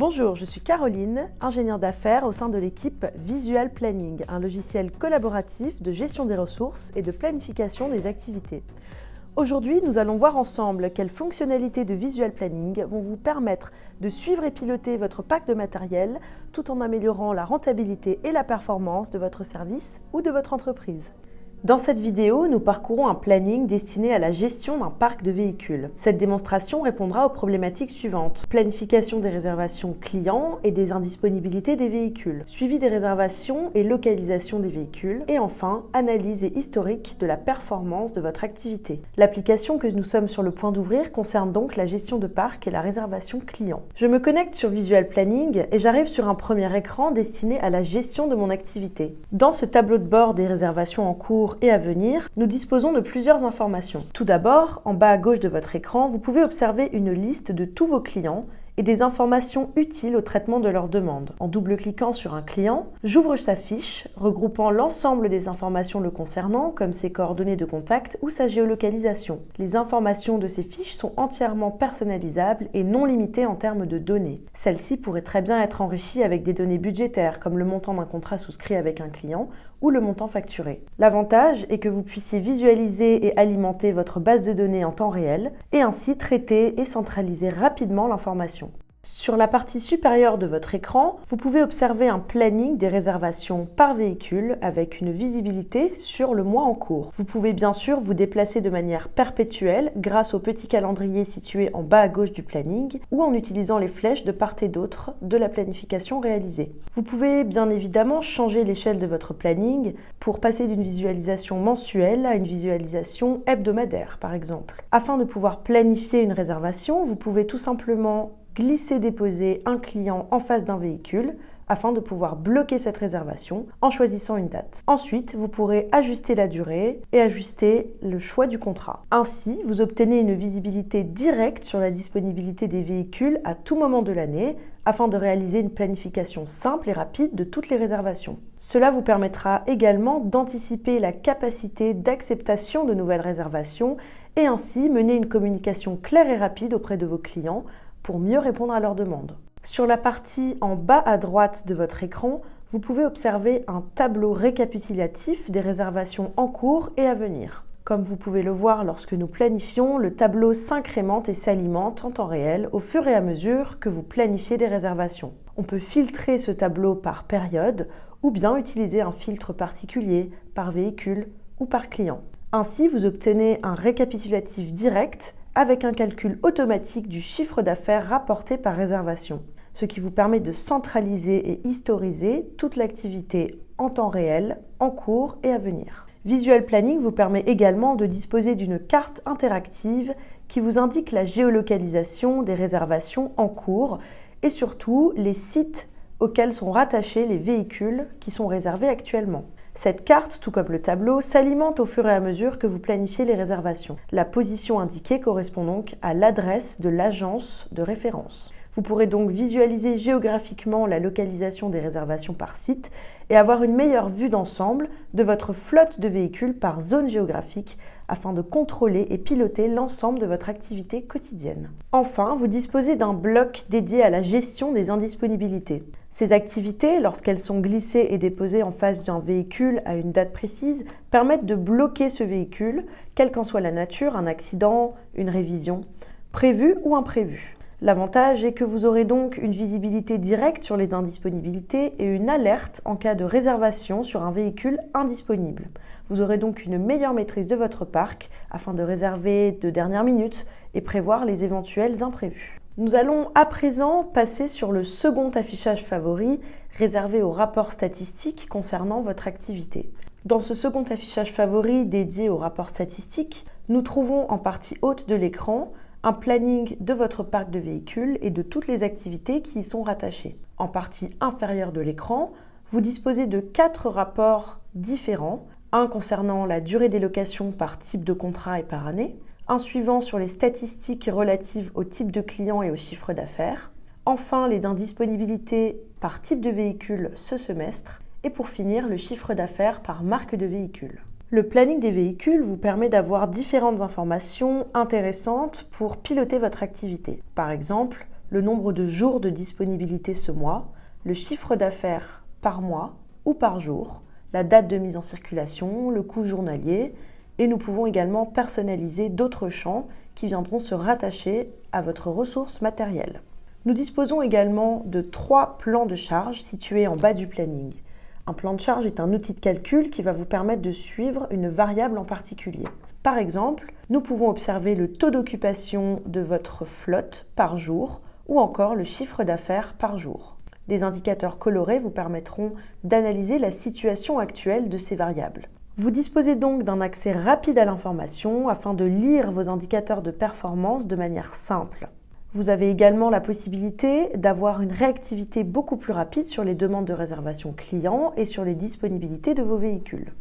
Bonjour, je suis Caroline, ingénieure d'affaires au sein de l'équipe Visual Planning, un logiciel collaboratif de gestion des ressources et de planification des activités. Aujourd'hui, nous allons voir ensemble quelles fonctionnalités de Visual Planning vont vous permettre de suivre et piloter votre parc de matériel tout en améliorant la rentabilité et la performance de votre service ou de votre entreprise. Dans cette vidéo, nous parcourons un planning destiné à la gestion d'un parc de véhicules. Cette démonstration répondra aux problématiques suivantes. Planification des réservations clients et des indisponibilités des véhicules. Suivi des réservations et localisation des véhicules. Et enfin, analyse et historique de la performance de votre activité. L'application que nous sommes sur le point d'ouvrir concerne donc la gestion de parc et la réservation client. Je me connecte sur Visual Planning et j'arrive sur un premier écran destiné à la gestion de mon activité. Dans ce tableau de bord des réservations en cours et à venir, nous disposons de plusieurs informations. Tout d'abord, en bas à gauche de votre écran, vous pouvez observer une liste de tous vos clients et des informations utiles au traitement de leurs demandes. En double-cliquant sur un client, j'ouvre sa fiche, regroupant l'ensemble des informations le concernant, comme ses coordonnées de contact ou sa géolocalisation. Les informations de ces fiches sont entièrement personnalisables et non limitées en termes de données. Celles-ci pourraient très bien être enrichies avec des données budgétaires, comme le montant d'un contrat souscrit avec un client ou le montant facturé. L'avantage est que vous puissiez visualiser et alimenter votre base de données en temps réel et ainsi traiter et centraliser rapidement l'information. Sur la partie supérieure de votre écran, vous pouvez observer un planning des réservations par véhicule avec une visibilité sur le mois en cours. Vous pouvez bien sûr vous déplacer de manière perpétuelle grâce au petit calendrier situé en bas à gauche du planning ou en utilisant les flèches de part et d'autre de la planification réalisée. Vous pouvez bien évidemment changer l'échelle de votre planning pour passer d'une visualisation mensuelle à une visualisation hebdomadaire par exemple. Afin de pouvoir planifier une réservation, vous pouvez tout simplement glisser-déposer un client en face d'un véhicule afin de pouvoir bloquer cette réservation en choisissant une date. Ensuite, vous pourrez ajuster la durée et ajuster le choix du contrat. Ainsi, vous obtenez une visibilité directe sur la disponibilité des véhicules à tout moment de l'année afin de réaliser une planification simple et rapide de toutes les réservations. Cela vous permettra également d'anticiper la capacité d'acceptation de nouvelles réservations et ainsi mener une communication claire et rapide auprès de vos clients pour mieux répondre à leurs demandes. Sur la partie en bas à droite de votre écran, vous pouvez observer un tableau récapitulatif des réservations en cours et à venir. Comme vous pouvez le voir lorsque nous planifions, le tableau s'incrémente et s'alimente en temps réel au fur et à mesure que vous planifiez des réservations. On peut filtrer ce tableau par période ou bien utiliser un filtre particulier par véhicule ou par client. Ainsi, vous obtenez un récapitulatif direct avec un calcul automatique du chiffre d'affaires rapporté par réservation, ce qui vous permet de centraliser et historiser toute l'activité en temps réel, en cours et à venir. Visual Planning vous permet également de disposer d'une carte interactive qui vous indique la géolocalisation des réservations en cours et surtout les sites auxquels sont rattachés les véhicules qui sont réservés actuellement. Cette carte, tout comme le tableau, s'alimente au fur et à mesure que vous planifiez les réservations. La position indiquée correspond donc à l'adresse de l'agence de référence. Vous pourrez donc visualiser géographiquement la localisation des réservations par site et avoir une meilleure vue d'ensemble de votre flotte de véhicules par zone géographique afin de contrôler et piloter l'ensemble de votre activité quotidienne. Enfin, vous disposez d'un bloc dédié à la gestion des indisponibilités. Ces activités, lorsqu'elles sont glissées et déposées en face d'un véhicule à une date précise, permettent de bloquer ce véhicule, quelle qu'en soit la nature, un accident, une révision, prévue ou imprévue. L'avantage est que vous aurez donc une visibilité directe sur les indisponibilités et une alerte en cas de réservation sur un véhicule indisponible. Vous aurez donc une meilleure maîtrise de votre parc afin de réserver de dernière minute et prévoir les éventuels imprévus. Nous allons à présent passer sur le second affichage favori réservé aux rapports statistiques concernant votre activité. Dans ce second affichage favori dédié aux rapports statistiques, nous trouvons en partie haute de l'écran un planning de votre parc de véhicules et de toutes les activités qui y sont rattachées. En partie inférieure de l'écran, vous disposez de 4 rapports différents, un concernant la durée des locations par type de contrat et par année, un suivant sur les statistiques relatives au type de client et au chiffre d'affaires, enfin les indisponibilités par type de véhicule ce semestre, et pour finir le chiffre d'affaires par marque de véhicule. Le planning des véhicules vous permet d'avoir différentes informations intéressantes pour piloter votre activité. Par exemple, le nombre de jours de disponibilité ce mois, le chiffre d'affaires par mois ou par jour, la date de mise en circulation, le coût journalier, et nous pouvons également personnaliser d'autres champs qui viendront se rattacher à votre ressource matérielle. Nous disposons également de 3 plans de charge situés en bas du planning. Un plan de charge est un outil de calcul qui va vous permettre de suivre une variable en particulier. Par exemple, nous pouvons observer le taux d'occupation de votre flotte par jour ou encore le chiffre d'affaires par jour. Des indicateurs colorés vous permettront d'analyser la situation actuelle de ces variables. Vous disposez donc d'un accès rapide à l'information afin de lire vos indicateurs de performance de manière simple. Vous avez également la possibilité d'avoir une réactivité beaucoup plus rapide sur les demandes de réservation clients et sur les disponibilités de vos véhicules.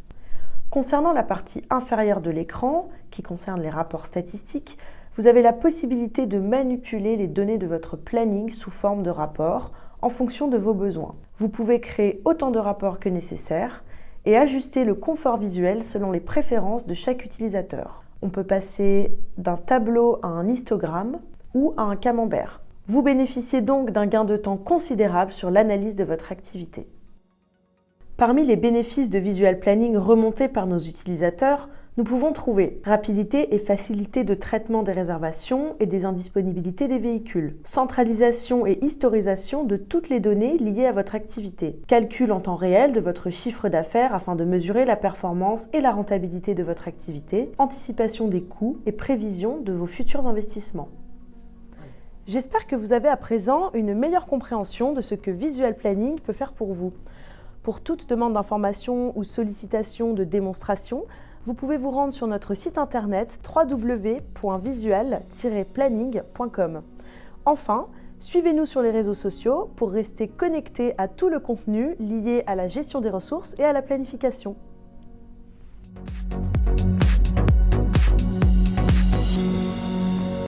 Concernant la partie inférieure de l'écran, qui concerne les rapports statistiques, vous avez la possibilité de manipuler les données de votre planning sous forme de rapports en fonction de vos besoins. Vous pouvez créer autant de rapports que nécessaire et ajuster le confort visuel selon les préférences de chaque utilisateur. On peut passer d'un tableau à un histogramme ou à un camembert. Vous bénéficiez donc d'un gain de temps considérable sur l'analyse de votre activité. Parmi les bénéfices de Visual Planning remontés par nos utilisateurs, nous pouvons trouver rapidité et facilité de traitement des réservations et des indisponibilités des véhicules, centralisation et historisation de toutes les données liées à votre activité, calcul en temps réel de votre chiffre d'affaires afin de mesurer la performance et la rentabilité de votre activité, anticipation des coûts et prévision de vos futurs investissements. J'espère que vous avez à présent une meilleure compréhension de ce que Visual Planning peut faire pour vous. Pour toute demande d'information ou sollicitation de démonstration, vous pouvez vous rendre sur notre site internet www.visual-planning.com. Enfin, suivez-nous sur les réseaux sociaux pour rester connecté à tout le contenu lié à la gestion des ressources et à la planification.